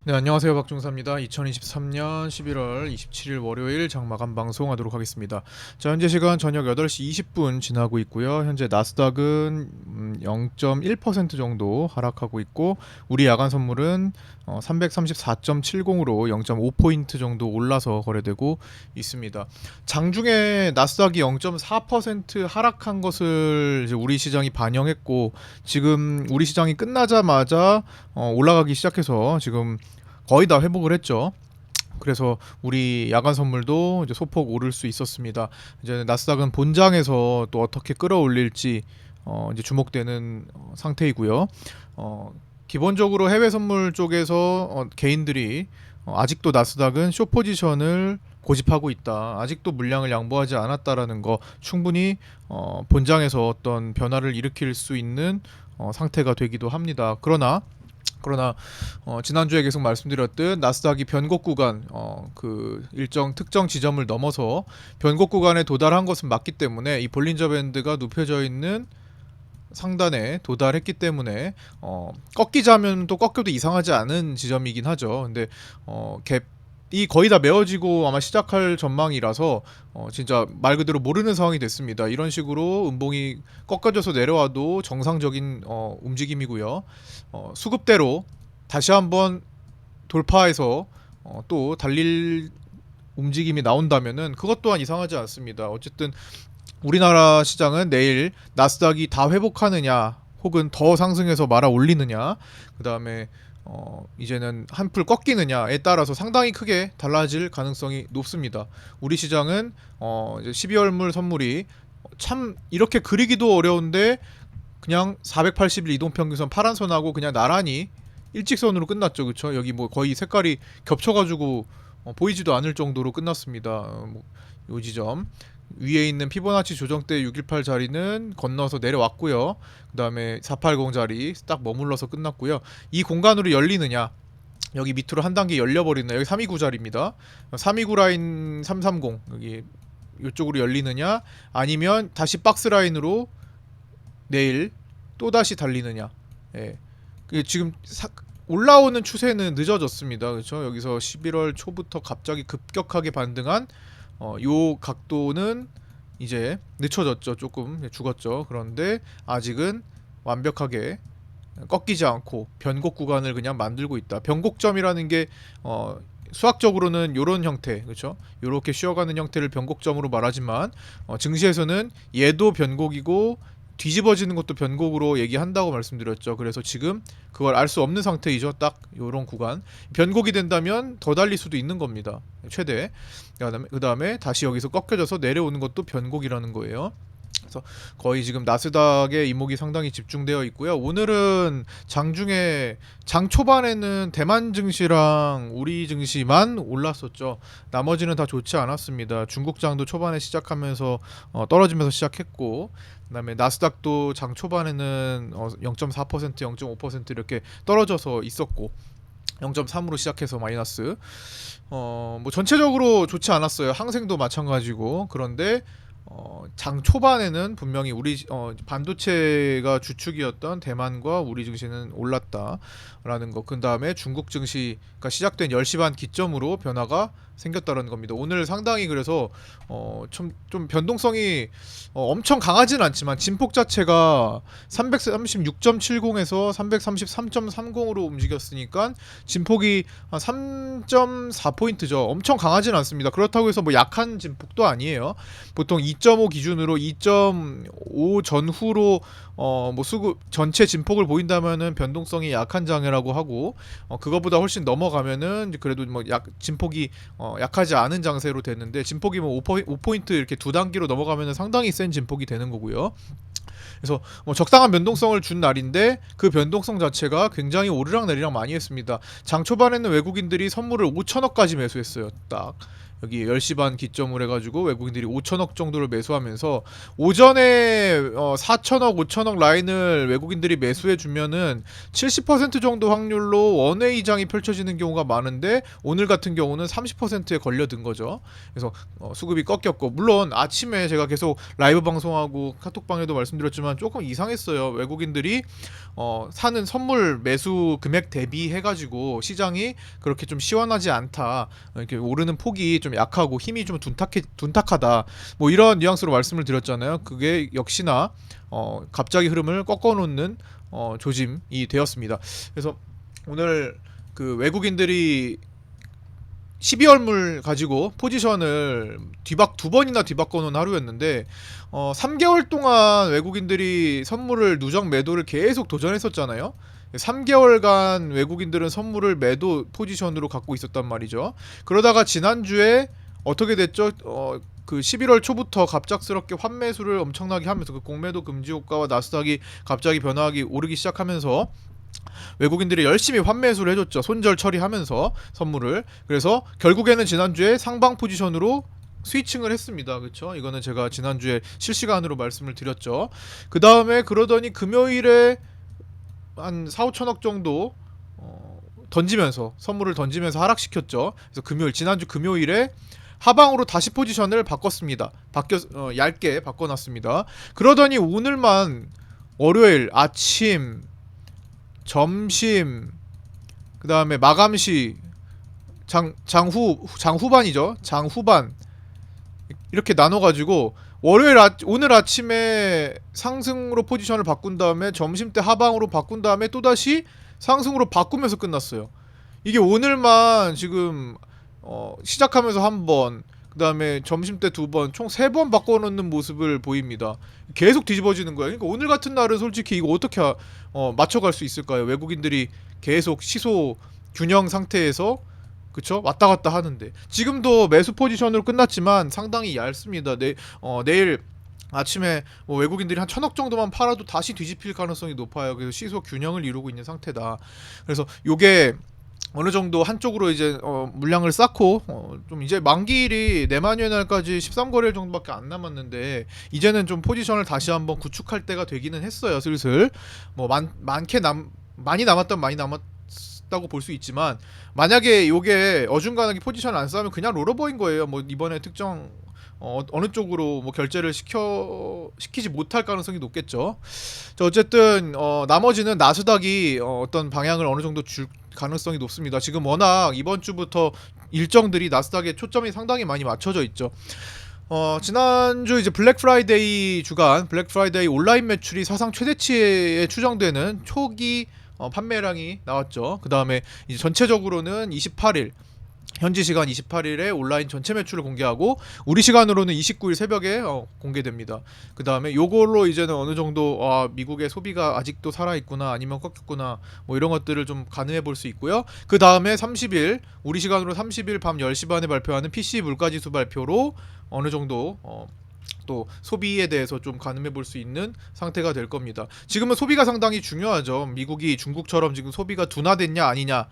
네, 안녕하세요. 박종사입니다. 2023년 11월 27일 월요일 장마감 방송하도록 하겠습니다. 자, 현재 시간 저녁 8시 20분 지나고 있고요. 현재 나스닥은 0.1% 정도 하락하고 있고, 우리 야간 선물은 334.70으로 0.5포인트 정도 올라서 거래되고 있습니다. 장중에 나스닥이 0.4% 하락한 것을 이제 우리 시장이 반영했고, 지금 우리 시장이 끝나자마자 올라가기 시작해서 지금 거의 다 회복을 했죠. 그래서 우리 야간 선물도 이제 소폭 오를 수 있었습니다. 이제 나스닥은 본장에서 또 어떻게 끌어올릴지 이제 주목되는 상태이고요. 어, 기본적으로 해외 선물 쪽에서 개인들이 아직도 나스닥은 숏 포지션을 고집하고 있다. 아직도 물량을 양보하지 않았다라는 거 충분히 본장에서 어떤 변화를 일으킬 수 있는 상태가 되기도 합니다. 그러나 지난주에 계속 말씀드렸듯 나스닥이 변곡 구간 그 일정 특정 지점을 넘어서 변곡 구간에 도달한 것은 맞기 때문에 이 볼린저 밴드가 눕혀져 있는 상단에 도달했기 때문에 꺾이자면 또 꺾여도 이상하지 않은 지점이긴 하죠. 근데 갭이 거의 다 메워지고 아마 시작할 전망이라서 진짜 말 그대로 모르는 상황이 됐습니다. 이런 식으로 음봉이 꺾여져서 내려와도 정상적인 움직임이고요. 수급대로 다시 한번 돌파해서 또 달릴 움직임이 나온다면은 그것 또한 이상하지 않습니다. 어쨌든 우리나라 시장은 내일 나스닥이 다 회복하느냐 혹은 더 상승해서 말아 올리느냐, 그 다음에 이제는 한풀 꺾이느냐에 따라서 상당히 크게 달라질 가능성이 높습니다. 우리 시장은 이제 12월물 선물이 참 이렇게 그리기도 어려운데 그냥 480일 이동평균선 파란선하고 그냥 나란히 일직선으로 끝났죠. 그쵸? 여기 뭐 거의 색깔이 겹쳐가지고 보이지도 않을 정도로 끝났습니다. 요 지점 위에 있는 피보나치 조정대 618 자리는 건너서 내려왔고요. 그 다음에 480 자리 딱 머물러서 끝났고요. 이 공간으로 열리느냐, 여기 밑으로 한 단계 열려버리느냐, 여기 329 자리입니다. 329 라인 330 여기 이쪽으로 열리느냐, 아니면 다시 박스 라인으로 내일 또 다시 달리느냐. 예. 지금 올라오는 추세는 늦어졌습니다. 그렇죠? 여기서 11월 초부터 갑자기 급격하게 반등한 요 각도는 이제 늦춰졌죠. 조금 죽었죠. 그런데 아직은 완벽하게 꺾이지 않고 변곡 구간을 그냥 만들고 있다. 변곡점이라는 게 수학적으로는 요런 형태, 그렇죠? 요렇게 쉬어가는 형태를 변곡점으로 말하지만 증시에서는 얘도 변곡이고 뒤집어지는 것도 변곡으로 얘기한다고 말씀드렸죠. 그래서 지금 그걸 알 수 없는 상태이죠. 딱 요런 구간. 변곡이 된다면 더 달릴 수도 있는 겁니다. 최대. 그다음에 다시 여기서 꺾여져서 내려오는 것도 변곡이라는 거예요. 그래서 거의 지금 나스닥의 이목이 상당히 집중되어 있고요. 오늘은 장중에 장 초반에는 대만 증시랑 우리 증시만 올랐었죠. 나머지는 다 좋지 않았습니다. 중국장도 초반에 시작하면서 떨어지면서 시작했고, 그다음에 나스닥도 장 초반에는 0.4%, 0.5% 이렇게 떨어져서 있었고 0.3으로 시작해서 마이너스. 뭐 전체적으로 좋지 않았어요. 항생도 마찬가지고. 그런데 장 초반에는 분명히 우리 반도체가 주축이었던 대만과 우리 증시는 올랐다라는 거. 그 다음에 중국 증시가 시작된 10시 반 기점으로 변화가 생겼다는 겁니다. 오늘 상당히 그래서 좀 변동성이 엄청 강하진 않지만 진폭 자체가 336.70에서 333.30으로 움직였으니까 진폭이 한 3.4포인트죠. 엄청 강하진 않습니다. 그렇다고 해서 뭐 약한 진폭도 아니에요. 보통 2.5 기준으로 2.5 전후로 뭐 수급 전체 진폭을 보인다면은 변동성이 약한 장이라고 하고, 그거보다 훨씬 넘어가면은 그래도 뭐 진폭이 약하지 않은 장세로 됐는데, 진폭이 뭐 5포인트 이렇게 두 단계로 넘어가면은 상당히 센 진폭이 되는 거고요. 그래서 뭐 적당한 변동성을 준 날인데 그 변동성 자체가 굉장히 오르락내리락 많이 했습니다. 장 초반에는 외국인들이 선물을 5천억까지 매수했어요. 딱. 여기 10시 반 기점으로 해가지고 외국인들이 5천억 정도를 매수하면서 오전에 4천억 5천억 라인을 외국인들이 매수해 주면은 70% 정도 확률로 원웨이 장이 펼쳐지는 경우가 많은데 오늘 같은 경우는 30%에 걸려든 거죠. 그래서 수급이 꺾였고, 물론 아침에 제가 계속 라이브 방송하고 카톡방에도 말씀드렸지만 조금 이상했어요. 외국인들이 사는 선물 매수 금액 대비해가지고 시장이 그렇게 좀 시원하지 않다, 이렇게 오르는 폭이 좀 약하고 힘이 좀 둔탁하다, 뭐 이런 뉘앙스로 말씀을 드렸잖아요. 그게 역시나 갑자기 흐름을 꺾어놓는 조짐이 되었습니다. 그래서 오늘 그 외국인들이 12월물 가지고 포지션을 두 번이나 뒤바꿔 놓은 하루였는데 3개월 동안 외국인들이 선물을 누적 매도를 계속 도전했었잖아요. 3개월간 외국인들은 선물을 매도 포지션으로 갖고 있었단 말이죠. 그러다가 지난주에 어떻게 됐죠? 그 11월 초부터 갑작스럽게 환매수를 엄청나게 하면서 그 공매도 금지 효과와 나스닥이 갑자기 변화하기 오르기 시작하면서 외국인들이 열심히 환매수를 해줬죠. 손절 처리하면서 선물을. 그래서 결국에는 지난주에 상방 포지션으로 스위칭을 했습니다. 그렇죠? 이거는 제가 지난주에 실시간으로 말씀을 드렸죠. 그 다음에 그러더니 금요일에 한 4, 5천억 정도 던지면서, 선물을 던지면서 하락시켰죠. 그래서 지난주 금요일에 하방으로 다시 포지션을 바꿨습니다. 얇게 바꿔놨습니다. 그러더니 오늘만 월요일 아침, 점심, 그 다음에 마감시, 장후반이죠. 장후반 이렇게 나눠가지고 오늘 아침에 상승으로 포지션을 바꾼 다음에 점심때 하방으로 바꾼 다음에 또다시 상승으로 바꾸면서 끝났어요. 이게 오늘만 지금 시작하면서 한 번, 그 다음에 점심때 두 번, 총 3번 바꿔놓는 모습을 보입니다. 계속 뒤집어지는 거예요. 그러니까 오늘 같은 날은 솔직히 이거 어떻게 맞춰갈 수 있을까요? 외국인들이 계속 시소 균형 상태에서, 그쵸? 왔다 갔다 하는데 지금도 매수 포지션으로 끝났지만 상당히 얇습니다. 내일 아침에 뭐 외국인들이 한 1,000억 정도만 팔아도 다시 뒤집힐 가능성이 높아요. 그래서 시소 균형을 이루고 있는 상태다. 그래서 요게 어느 정도 한쪽으로 이제 물량을 쌓고 좀 이제 만기일이 내만유의 날까지 13거래일 정도밖에 안 남았는데 이제는 좀 포지션을 다시 한번 구축할 때가 되기는 했어요. 슬슬 뭐 많이 남았다면 많이 남았다고 볼 수 있지만, 만약에 요게 어중간하게 포지션을 안 쌓으면 그냥 롤오버인 거예요. 뭐 이번에 특정 어느 쪽으로 뭐 결제를 시키지 못할 가능성이 높겠죠. 자, 어쨌든 나머지는 나스닥이 어떤 방향을 어느 정도 줄 가능성이 높습니다. 지금 워낙 이번 주부터 일정들이 나스닥에 초점이 상당히 많이 맞춰져 있죠. 지난주 이제 블랙 프라이데이 주간, 블랙 프라이데이 온라인 매출이 사상 최대치에 추정되는 초기 판매량이 나왔죠. 그 다음에 이제 전체적으로는 28일, 현지 시간 28일에 온라인 전체 매출을 공개하고 우리 시간으로는 29일 새벽에 공개됩니다. 그 다음에 요걸로 이제는 어느 정도 미국의 소비가 아직도 살아있구나 아니면 꺾였구나 뭐 이런 것들을 좀 가늠해 볼 수 있고요. 그 다음에 30일, 우리 시간으로 30일 밤 10시 반에 발표하는 PC 물가지수 발표로 어느 정도 또 소비에 대해서 좀 가늠해 볼 수 있는 상태가 될 겁니다. 지금은 소비가 상당히 중요하죠. 미국이 중국처럼 지금 소비가 둔화됐냐 아니냐,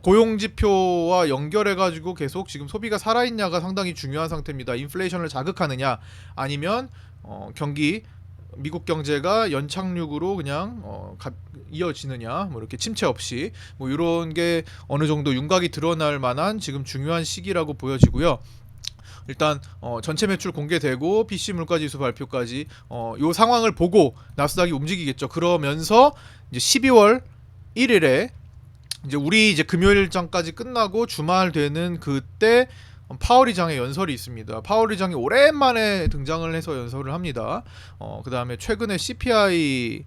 고용지표와 연결해가지고 계속 지금 소비가 살아있냐가 상당히 중요한 상태입니다. 인플레이션을 자극하느냐 아니면 미국 경제가 연착륙으로 그냥 이어지느냐, 뭐 이렇게 침체 없이 뭐 이런 게 어느 정도 윤곽이 드러날 만한 지금 중요한 시기라고 보여지고요. 일단 전체 매출 공개되고 PC 물가지수 발표까지 요 상황을 보고 나스닥이 움직이겠죠. 그러면서 이제 12월 1일에 이제 우리 이제 금요일장까지 끝나고 주말 되는 그때 파월 의장의 연설이 있습니다. 파월 의장이 오랜만에 등장을 해서 연설을 합니다. 그 다음에 최근에 CPI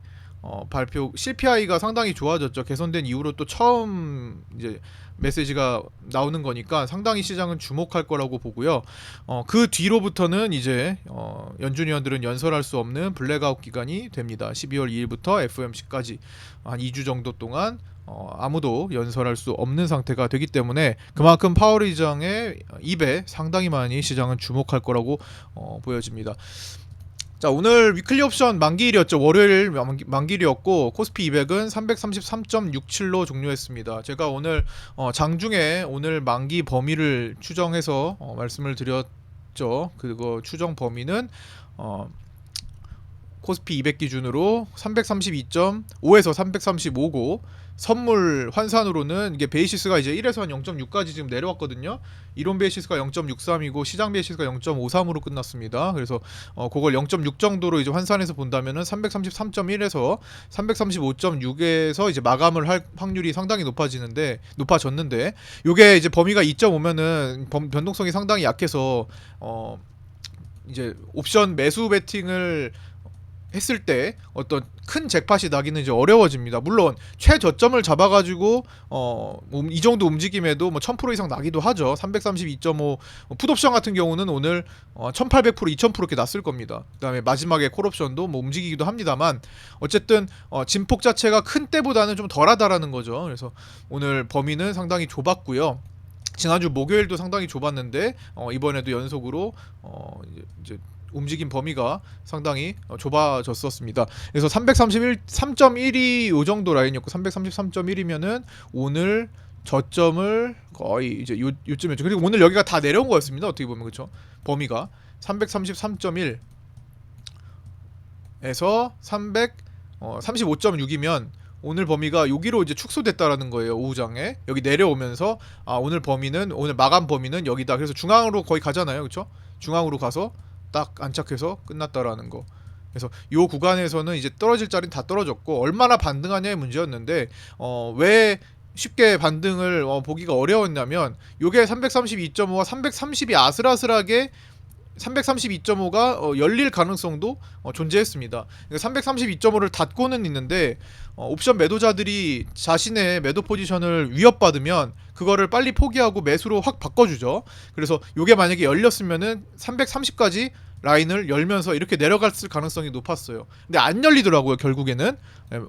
CPI가 상당히 좋아졌죠. 개선된 이후로 또 처음 이제 메시지가 나오는 거니까 상당히 시장은 주목할 거라고 보고요. 그 뒤로부터는 이제 연준 위원들은 연설할 수 없는 블랙아웃 기간이 됩니다. 12월 2일부터 FOMC까지 한 2주 정도 동안 아무도 연설할 수 없는 상태가 되기 때문에 그만큼 파월 의장의 입에 상당히 많이 시장은 주목할 거라고 보여집니다. 자, 오늘 위클리 옵션 만기일이었죠. 월요일 만기일이었고 코스피 200은 333.67로 종료했습니다. 제가 오늘 장중에 오늘 만기 범위를 추정해서 말씀을 드렸죠. 그거 추정 범위는 코스피 200 기준으로 332.5에서 335고 선물 환산으로는 이게 베이시스가 이제 1에서 한 0.6까지 지금 내려왔거든요. 이론 베이시스가 0.63이고 시장 베이시스가 0.53으로 끝났습니다. 그래서 그걸 0.6 정도로 이제 환산해서 본다면은 333.1에서 335.6에서 이제 마감을 할 확률이 상당히 높아졌는데 요게 이제 범위가 2.5면은 변동성이 상당히 약해서 이제 옵션 매수 베팅을 했을 때 어떤 큰 잭팟이 나기는 이제 어려워집니다. 물론 최저점을 잡아가지고 이 정도 움직임에도 뭐 1000% 이상 나기도 하죠. 332.5 풋옵션 같은 경우는 오늘 1800% 2000% 이렇게 났을 겁니다. 그다음에 마지막에 콜옵션도 뭐 움직이기도 합니다만 어쨌든 진폭 자체가 큰 때보다는 좀 덜하다라는 거죠. 그래서 오늘 범위는 상당히 좁았고요. 지난주 목요일도 상당히 좁았는데 이번에도 연속으로 이제 움직임 범위가 상당히 좁아졌었습니다. 그래서 331.3.1이 요 정도 라인이었고 333.1이면은 오늘 저점을 거의 이제 요쯤이었죠. 그리고 오늘 여기가 다 내려온 거였습니다. 어떻게 보면 그렇죠. 범위가 333.1에서 35.6이면 오늘 범위가 여기로 이제 축소됐다라는 거예요. 오후장에 여기 내려오면서 오늘 마감 범위는 여기다. 그래서 중앙으로 거의 가잖아요, 그렇죠? 중앙으로 가서 딱 안착해서 끝났다라는 거. 그래서 요 구간에서는 이제 떨어질 자리는 다 떨어졌고 얼마나 반등하냐의 문제였는데 왜 쉽게 반등을 보기가 어려웠냐면 요게 332.5와 330이 아슬아슬하게 332.5가 열릴 가능성도 존재했습니다. 332.5를 닫고는 있는데 옵션 매도자들이 자신의 매도 포지션을 위협받으면 그거를 빨리 포기하고 매수로 확 바꿔주죠. 그래서 요게 만약에 열렸으면은 330까지 라인을 열면서 이렇게 내려갔을 가능성이 높았어요. 근데 안 열리더라고요. 결국에는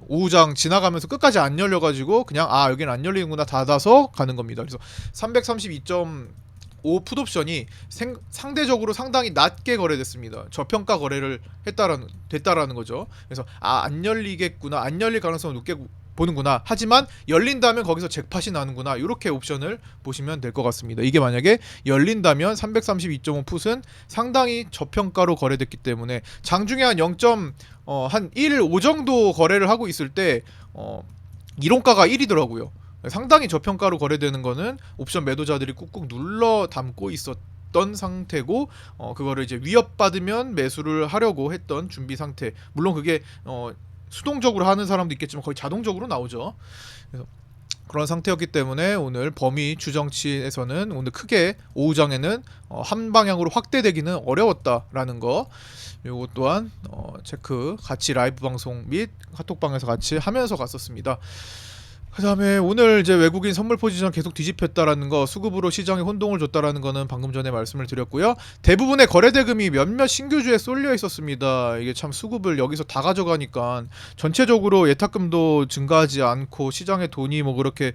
오후장 지나가면서 끝까지 안 열려가지고 그냥 여기는 안 열리는구나 닫아서 가는 겁니다. 그래서 332.5 풋옵션이 상대적으로 상당히 낮게 거래됐습니다. 저평가 거래를 됐다라는 거죠. 그래서 안 열리겠구나, 안 열릴 가능성을 높게 보는구나. 하지만 열린다면 거기서 잭팟이 나는구나. 이렇게 옵션을 보시면 될 것 같습니다. 이게 만약에 열린다면 332.5 풋은 상당히 저평가로 거래됐기 때문에 장중에 한 0.1 정도 거래를 하고 있을 때 이론가가 1이더라고요. 상당히 저평가로 거래되는 거는 옵션 매도자들이 꾹꾹 눌러 담고 있었던 상태고 그거를 이제 위협받으면 매수를 하려고 했던 준비 상태. 물론 그게 수동적으로 하는 사람도 있겠지만 거의 자동적으로 나오죠. 그래서 그런 상태였기 때문에 오늘 범위 추정치에서는 오늘 크게 오후장에는 한 방향으로 확대되기는 어려웠다라는 거. 요거 또한 체크 같이 라이브 방송 및 카톡방에서 같이 하면서 갔었습니다. 그 다음에 오늘 이제 외국인 선물 포지션 계속 뒤집혔다라는 거, 수급으로 시장에 혼동을 줬다라는 거는 방금 전에 말씀을 드렸고요. 대부분의 거래 대금이 몇몇 신규주에 쏠려 있었습니다. 이게 참 수급을 여기서 다 가져가니까 전체적으로 예탁금도 증가하지 않고 시장에 돈이 뭐 그렇게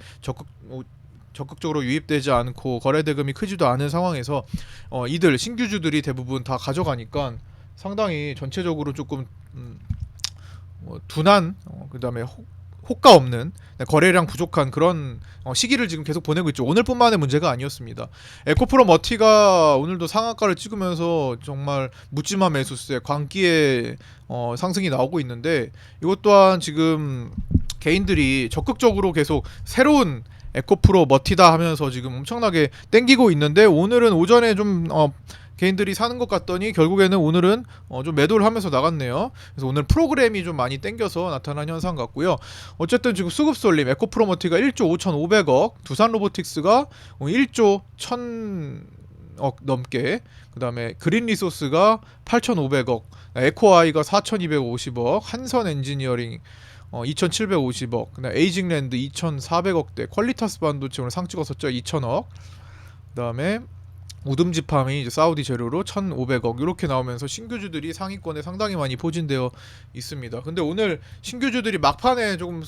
적극적으로 유입되지 않고 거래 대금이 크지도 않은 상황에서 이들 신규주들이 대부분 다 가져가니까 상당히 전체적으로 조금 둔한 그다음에 호가 없는 거래량 부족한 그런 시기를 지금 계속 보내고 있죠. 오늘뿐만의 문제가 아니었습니다. 에코프로 머티가 오늘도 상한가를 찍으면서 정말 묻지마 매수세 광기에 상승이 나오고 있는데 이것 또한 지금 개인들이 적극적으로 계속 새로운 에코프로 머티다 하면서 지금 엄청나게 땡기고 있는데 오늘은 오전에 좀 개인들이 사는 것 같더니 결국에는 오늘은 좀 매도를 하면서 나갔네요. 그래서 오늘 프로그램이 좀 많이 땡겨서 나타난 현상 같고요. 어쨌든 지금 수급 쏠림 에코프로머티가 1조 5,500억, 두산 로보틱스가 1조 1,000억 넘게, 그 다음에 그린 리소스가 8,500억, 에코아이가 4,250억, 한선 엔지니어링 2,750억, 그다음 에이징랜드 2,400억대, 퀄리타스 반도체 오늘 상 찍었었죠. 2,000억. 그다음에 우듬지팜이 이제 사우디 재료로 1,500억 이렇게 나오면서 신규주들이 상위권에 상당히 많이 포진되어 있습니다. 근데 오늘 신규주들이 막판에 조금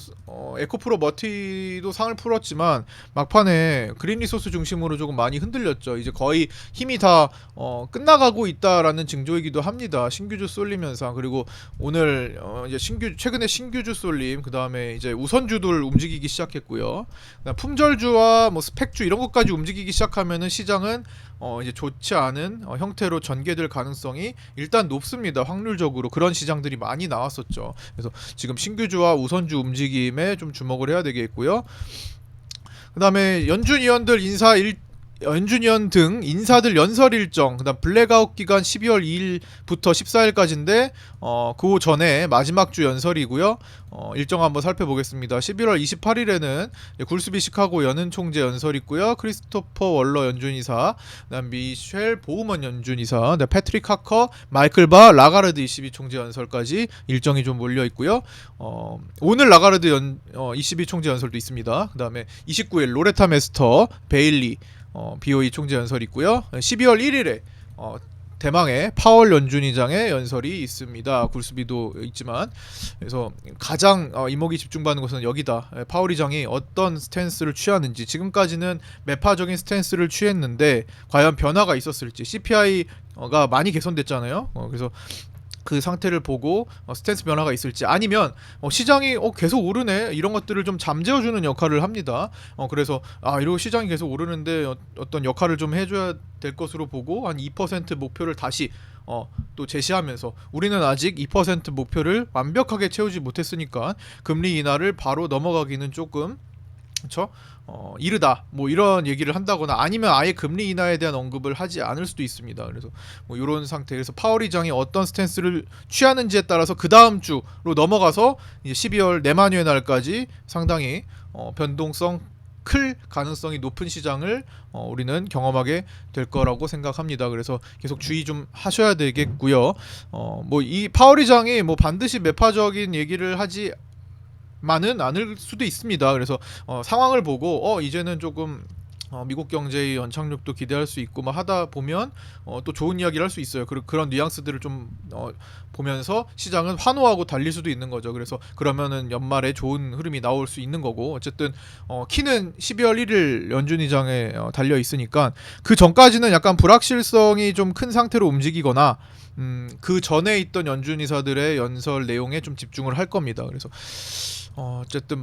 에코프로 머티도 상을 풀었지만 막판에 그린 리소스 중심으로 조금 많이 흔들렸죠. 이제 거의 힘이 다 끝나가고 있다라는 징조이기도 합니다. 신규주 쏠림 현상. 그리고 오늘 이제 최근에 신규주 쏠림, 그다음에 이제 우선주들 움직이기 시작했고요. 그다음 품절주와 뭐 스펙주 이런 것까지 움직이기 시작하면은 시장은 이제 좋지 않은 형태로 전개될 가능성이 일단 높습니다. 확률적으로 그런 시장들이 많이 나왔었죠. 그래서 지금 신규주와 우선주 움직임에 좀 주목을 해야 되겠고요. 그다음에 연준위원 등 인사들 연설 일정, 그다음 블랙아웃 기간 12월 2일부터 14일까지인데 그 전에 마지막 주 연설이고요. 일정 한번 살펴보겠습니다. 11월 28일에는 굴스비 시카고 연은 총재 연설 있고요. 크리스토퍼 월러 연준이사, 그다음 미셸 보우먼 연준이사, 패트릭 하커, 마이클 바 라가르드 ECB 총재 연설까지 일정이 좀 몰려 있고요. 오늘 라가르드 ECB 총재 연설도 있습니다. 그다음에 29일 로레타 메스터, 베일리 BOE 총재 연설이 있고요. 12월 1일에 대망의 파월 연준의장의 연설이 있습니다. 굴스비도 있지만, 그래서 가장 이목이 집중받는 것은 여기다. 파월 의장이 어떤 스탠스를 취하는지, 지금까지는 매파적인 스탠스를 취했는데 과연 변화가 있었을지. CPI가 많이 개선됐잖아요. 그래서 그 상태를 보고 스탠스 변화가 있을지, 아니면 시장이 계속 오르네 이런 것들을 좀 잠재워주는 역할을 합니다. 그래서 이러고 시장이 계속 오르는데 어떤 역할을 좀 해줘야 될 것으로 보고 한 2% 목표를 다시 또 제시하면서, 우리는 아직 2% 목표를 완벽하게 채우지 못했으니까 금리 인하를 바로 넘어가기는 조금 그렇죠? 이르다 뭐 이런 얘기를 한다거나, 아니면 아예 금리 인하에 대한 언급을 하지 않을 수도 있습니다. 그래서 뭐 이런 상태에서 파월 의장이 어떤 스탠스를 취하는지에 따라서 그 다음 주로 넘어가서 이제 12월 내만유의 날까지 상당히 변동성 클 가능성이 높은 시장을 우리는 경험하게 될 거라고 생각합니다. 그래서 계속 주의 좀 하셔야 되겠고요. 뭐 이 파월 의장이 뭐 반드시 매파적인 얘기를 하지 많은 않을 수도 있습니다. 그래서 상황을 보고 이제는 조금 미국 경제의 연착륙도 기대할 수 있고 막 하다 보면 또 좋은 이야기를 할 수 있어요. 그런 뉘앙스들을 좀 보면서 시장은 환호하고 달릴 수도 있는 거죠. 그래서 그러면은 연말에 좋은 흐름이 나올 수 있는 거고, 어쨌든 키는 12월 1일 연준의장에 달려 있으니까 그 전까지는 약간 불확실성이 좀 큰 상태로 움직이거나 그 전에 있던 연준이사들의 연설 내용에 좀 집중을 할 겁니다. 그래서 어쨌든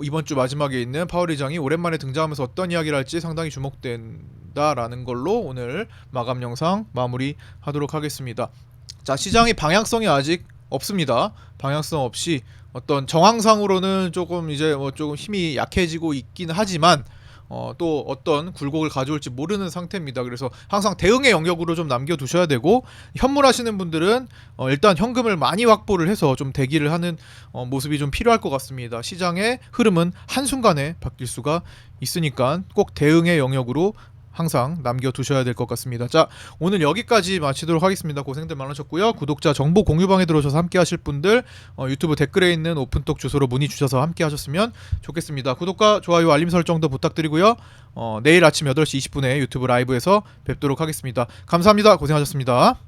이번 주 마지막에 있는 파월 의장이 오랜만에 등장하면서 어떤 이야기를 할지 상당히 주목된다라는 걸로 오늘 마감 영상 마무리하도록 하겠습니다. 자, 시장의 방향성이 아직 없습니다. 방향성 없이 어떤 정황상으로는 조금 이제 조금 힘이 약해지고 있긴 하지만 또 어떤 굴곡을 가져올지 모르는 상태입니다. 그래서 항상 대응의 영역으로 좀 남겨두셔야 되고, 현물하시는 분들은 일단 현금을 많이 확보를 해서 좀 대기를 하는 모습이 좀 필요할 것 같습니다. 시장의 흐름은 한순간에 바뀔 수가 있으니까 꼭 대응의 영역으로 항상 남겨두셔야 될 것 같습니다. 자, 오늘 여기까지 마치도록 하겠습니다. 고생들 많으셨고요. 구독자 정보 공유방에 들어오셔서 함께 하실 분들 유튜브 댓글에 있는 오픈톡 주소로 문의 주셔서 함께 하셨으면 좋겠습니다. 구독과 좋아요, 알림 설정도 부탁드리고요. 내일 아침 8시 20분에 유튜브 라이브에서 뵙도록 하겠습니다. 감사합니다. 고생하셨습니다.